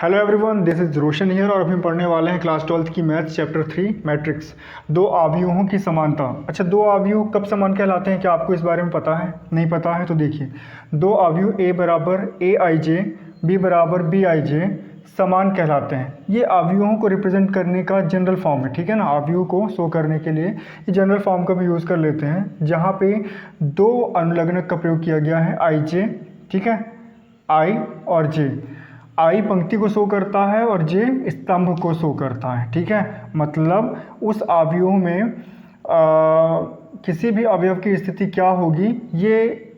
Hello everyone, this is Roshan here और अभी हम पढ़ने वाले हैं क्लास 12th की मैथ्स चैप्टर 3 मैट्रिक्स। दो अवयवों की समानता। अच्छा, दो अवयव कब समान कहलाते हैं? क्या आपको इस बारे में पता है? नहीं पता है तो देखिए, दो अवयव a बराबर ए आई जे, बी बराबर बी आई जे समान कहलाते हैं। ये अवयवों को रिप्रेजेंट करने का जनरल फॉर्म है, ठीक है ना। अवयव को शो करने के लिए ये जनरल फॉर्म का भी यूज़ कर लेते हैं, जहाँ पे दो अनुलग्नक का प्रयोग किया गया है, आई जे, ठीक है, आई और जे। आई पंक्ति को शो करता है और जे स्तंभ को शो करता है, ठीक है। मतलब उस अवयव में किसी भी अवयव की स्थिति क्या होगी, ये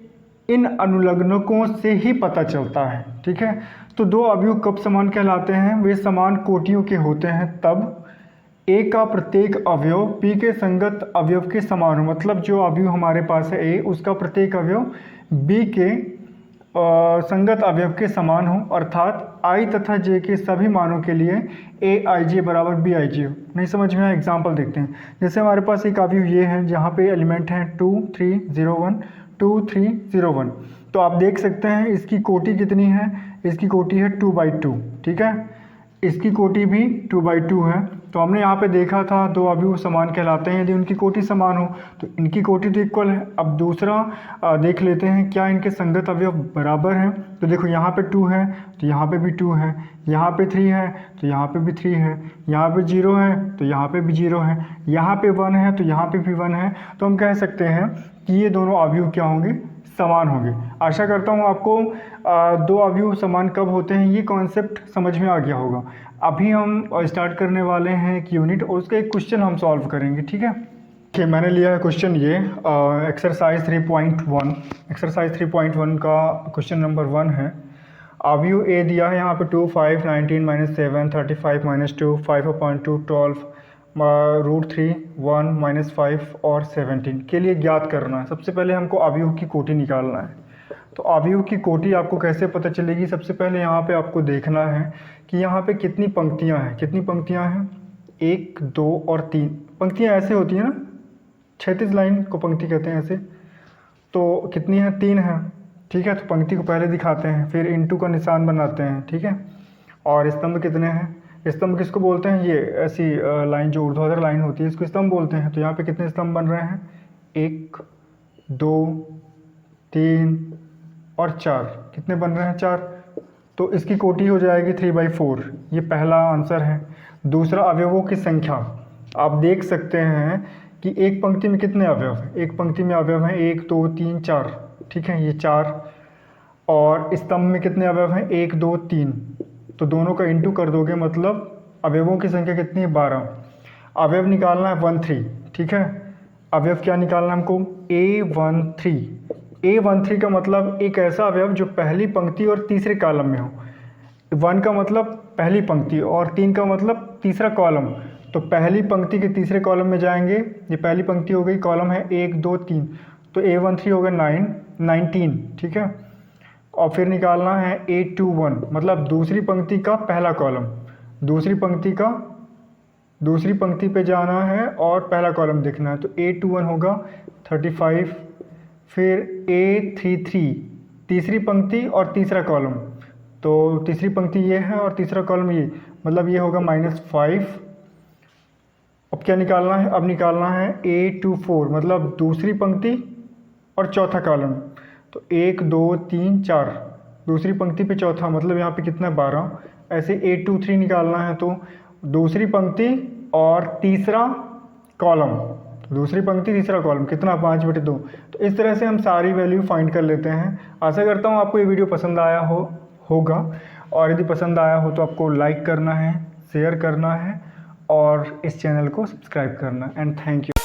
इन अनुलग्नकों से ही पता चलता है, ठीक है। तो दो अवयव कब समान कहलाते हैं? वे समान कोटियों के होते हैं तब ए का प्रत्येक अवयव बी के संगत अवयव के समान हो। मतलब जो अवयव हमारे पास है ए, उसका प्रत्येक अवयव बी के संगत अवयव के समान हो, अर्थात आई तथा जे के सभी मानों के लिए ए आई जे बराबर बी आई जे हो। नहीं समझ में आया? एग्जाम्पल देखते हैं। जैसे हमारे पास एक अवयव ये है जहाँ पे एलिमेंट हैं 2 3 0 1 2 3 0 1। तो आप देख सकते हैं इसकी कोटि कितनी है? इसकी कोटि है 2/2, ठीक है। इसकी कोटि भी 2/2 है। तो हमने यहाँ पे देखा था दो अवयव समान कहलाते हैं यदि उनकी कोटि समान हो, तो इनकी कोटि तो इक्वल है। अब दूसरा देख लेते हैं क्या इनके संगत अवयव बराबर हैं। तो देखो, यहाँ पे 2 है तो यहाँ पे भी 2 है, यहाँ पे 3 है तो यहाँ पे भी 3 है, यहाँ पे 0 है तो यहाँ पे भी 0 है, यहाँ पे 1 है तो यहाँ पे भी 1 है। तो हम कह सकते हैं कि ये दोनों अवयव क्या होंगे? समान होंगे। आशा करता हूँ आपको दो अवयव समान कब होते हैं ये कॉन्सेप्ट समझ में आ गया होगा। अभी हम स्टार्ट करने वाले हैं एक यूनिट और उसका एक क्वेश्चन हम सॉल्व करेंगे, ठीक है। ठीक है, मैंने लिया है क्वेश्चन ये एक्सरसाइज 3.1। एक्सरसाइज 3.1 का क्वेश्चन नंबर 1 है। अवयव ए दिया है यहाँ पे 2 5 19 -7 35 -2 5/2 12 √3 1 -5 और 17 के लिए ज्ञात करना है। सबसे पहले हमको अवयव की कोटि निकालना है। तो अवयव की कोटि आपको कैसे पता चलेगी? सबसे पहले यहाँ पे आपको देखना है कि यहाँ पे कितनी पंक्तियाँ हैं। कितनी पंक्तियाँ हैं? 1 2 और 3 पंक्तियाँ ऐसे होती हैं ना, क्षैतिज लाइन को पंक्ति कहते हैं ऐसे। तो कितनी है? 3 है, ठीक है। तो पंक्ति को पहले दिखाते हैं, फिर इंटू का निशान बनाते हैं, ठीक है। और स्तंभ कितने हैं? स्तंभ किसको बोलते हैं? ये ऐसी लाइन जो ऊर्ध्वाधर लाइन होती है इसको स्तंभ बोलते हैं। तो यहाँ पे कितने स्तंभ बन रहे हैं? 1 2 3 और 4। कितने बन रहे हैं? 4। तो इसकी कोटि हो जाएगी 3/4। ये पहला आंसर है। दूसरा, अवयवों की संख्या। आप देख सकते हैं कि एक पंक्ति में कितने अवयव हैं? एक पंक्ति में अवयव हैं 1 2 3 4, ठीक है, ये 4। और स्तंभ में कितने अवयव हैं? 1 2 3। तो दोनों का इंटू कर दोगे, मतलब अवयवों की संख्या कितनी है? 12। अवयव निकालना है 1 3, ठीक है। अवयव क्या निकालना है हमको? A13। A13 का मतलब एक ऐसा अवयव जो पहली पंक्ति और तीसरे कॉलम में हो। 1 का मतलब पहली पंक्ति और 3 का मतलब तीसरा कॉलम। तो पहली पंक्ति के तीसरे कॉलम में जाएंगे, ये पहली पंक्ति हो गई, कॉलम है 1 2 3। तो A13 होगा 19, ठीक है। और फिर निकालना है A21, मतलब दूसरी पंक्ति का पहला कॉलम। दूसरी पंक्ति पे जाना है और पहला कॉलम देखना है। तो A21 होगा 35। फिर A33 तीसरी पंक्ति और तीसरा कॉलम। तो तीसरी पंक्ति ये है और तीसरा कॉलम ये, मतलब ये होगा -5। अब क्या निकालना है? अब निकालना है A24, मतलब दूसरी पंक्ति और चौथा कॉलम। तो 1 2 3 4, दूसरी पंक्ति पे चौथा, मतलब यहाँ पे कितना? 12। ऐसे A23 निकालना है तो दूसरी पंक्ति और तीसरा कॉलम। दूसरी पंक्ति तीसरा कॉलम कितना? 5/2। तो इस तरह से हम सारी वैल्यू फाइंड कर लेते हैं। आशा करता हूँ आपको ये वीडियो पसंद आया होगा और यदि पसंद आया हो तो आपको लाइक करना है, शेयर करना है और इस चैनल को सब्सक्राइब करना है। And thank you.